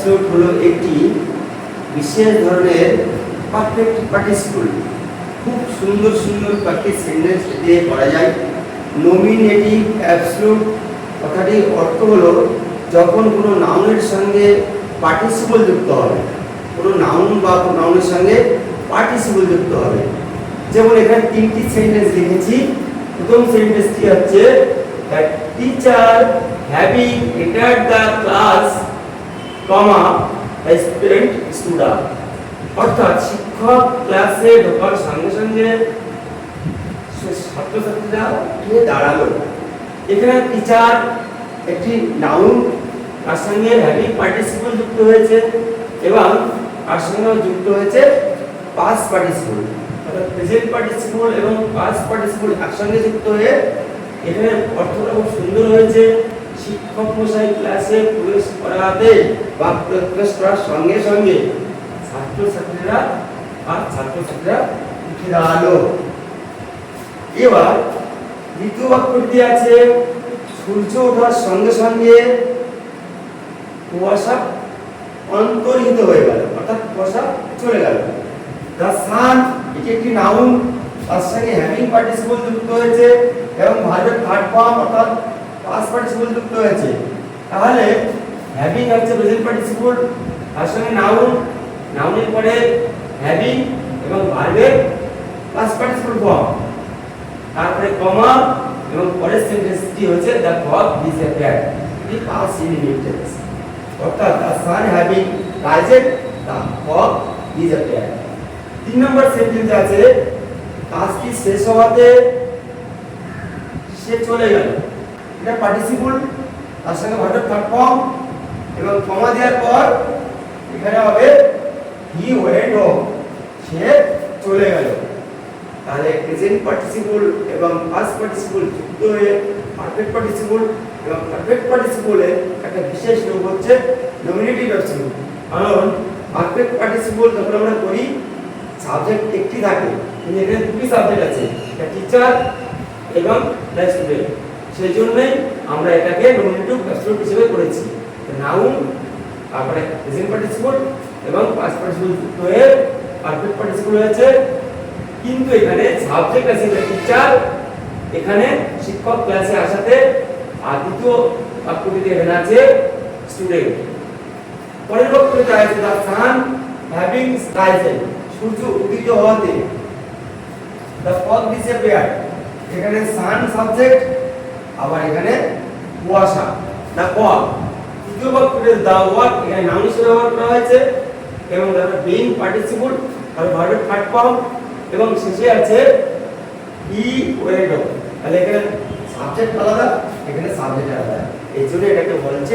Absolute হলো একটি বিশেষ ধরনের পারফেক্ট পার্টিসিপল। খুব সুন্দর সুন্দর কয়েকটি সেন্টেন্স দিয়ে করা যায়। নমিনেটিভ অ্যাবসলিউট কথাটির অর্থ হলো যখন কোনো নাউনের সঙ্গে পার্টিসিপল যুক্ত হবে, কোনো নাউন বা নাউনের সঙ্গে পার্টিসিপল যুক্ত হবে। যেমন এখানে তিনটি সেন্টেন্স লিখেছি। প্রথম সেন্টেন্সটি হচ্ছে the teacher having entered the class comma the student stood up. অর্থাৎ শিক্ষক ক্লাসে ঢোকার সঙ্গে সঙ্গে ছাত্রছাত্রীরা উঠে দাঁড়ালো। এখানে টিচার একটি নাউন, তার সঙ্গে হ্যাভিং পার্টিসিপল যুক্ত হয়েছে এবং তার সঙ্গে যুক্ত হয়েছে পাস্ট পার্টিসিপল, অর্থাৎ প্রেজেন্ট পার্টিসিপল এবং পাস্ট পার্টিসিপল একসঙ্গে যুক্ত হয়ে এখানে অর্থটা খুব সুন্দর হয়েছে। শিক্ষক মশাই ক্লাসে প্রবেশ করাতে বা প্রবেশ করার সঙ্গে সঙ্গে ছাত্রছাত্রীরা উঠে দাঁড়ালো। এবার দ্বিতীয় বাক্যটি আছে সূর্য ওঠার সঙ্গে সঙ্গে কুয়াশা অন্তর্হিত হয়ে গেল, অর্থাৎ কুয়াশা চলে গেল। দ্য সান এটি একটি নাউন, তার সঙ্গে হ্যাভিং পার্টিসিপল যুক্ত হয়েছে এবং ভার্বের থার্ড ফর্ম অর্থাৎ পাস্ট পার্টিসিপল যুক্ত হয়েছে। তাহলে হ্যাভিং হচ্ছে প্রেজেন্ট পার্টিসিপল, তার সঙ্গে নাউন, নাউনের পরে হ্যাভিং এবং ভার্বের পাস্ট পার্টিসিপল ফর্ম, তারপরে কমা এবং পরের সেন্টেন্সটি হচ্ছে দ্য ফগ ডিসঅ্যাপিয়ার্ড। এটি পাস্ট ইনডিফিনিট টেন্স, অর্থাৎ the sun having Ryzen the fog disappeared. 3 number sentence আছে কাজটি শেষ হওয়াতে সে চলে গেল। এটা পার্টিসিপল, তার সঙ্গে ভার্বের থার্ড ফর্ম এবং কমা দেওয়ার পর এখানে হবে হি ওয়েন্ট হোম, সে চলে গেল। তাহলে প্রেজেন্ট পার্টিসিপল এবং পাস্ট পার্টিসিপল যুক্ত হয়ে পারফেক্ট পার্টিসিপল, এবং পারফেক্ট পার্টিসিপলের একটা বিশেষ রূপ হচ্ছে নমিনেটিভ অ্যাবসলিউট। কারণ পারফেক্ট পার্টিসিপল যখন আমরা করি সাবজেক্ট একটি থাকে, কিন্তু এখানে দুটি সাবজেক্ট আছে, একটা টিচার এবং দ্য স্টুডেন্ট। সেই জন্যই আমরা এটাকে নমিনেটিভ অ্যাবসলিউট হিসেবে করেছি। নাউন, তারপরে প্রেজেন্ট পার্টিসিপল এবং পাস্ট পার্টিসিপল যুক্ত হয়ে পারফেক্ট পার্টিসিপল হয়েছে। কিন্তু এখানে সাবজেক্ট আছে টিচার, এখানে শিক্ষক ক্লাসে আসাতে, আর দ্বিতীয় বাক্যটিতে এখানে আছে স্টুডেন্ট। পরের বাক্যটিতে আছে দ্য সান হ্যাভিং রাইজেন, সূর্য উদিত হওয়াতে, দ্য ফগ ডিসঅ্যাপিয়ার্ড, এখানে সান সাবজেক্ট, আবার এখানে কুয়াশা দ্য ফগ। তৃতীয় বাক্যটিতে দ্য ওয়ার্ক, এখানে নাউন হিসেবে ব্যবহার করা হয়েছে এবং তারপর বিইং পার্টিসিপল আর ভার্বের থার্ড ফর্ম এবং শেষে আছে হি ওয়েন্ট হোম। তাহলে এখানে সাবজেক্ট আলাদা, এখানে সাবজেক্ট আলাদা, এই জন্য এটাকে বলছে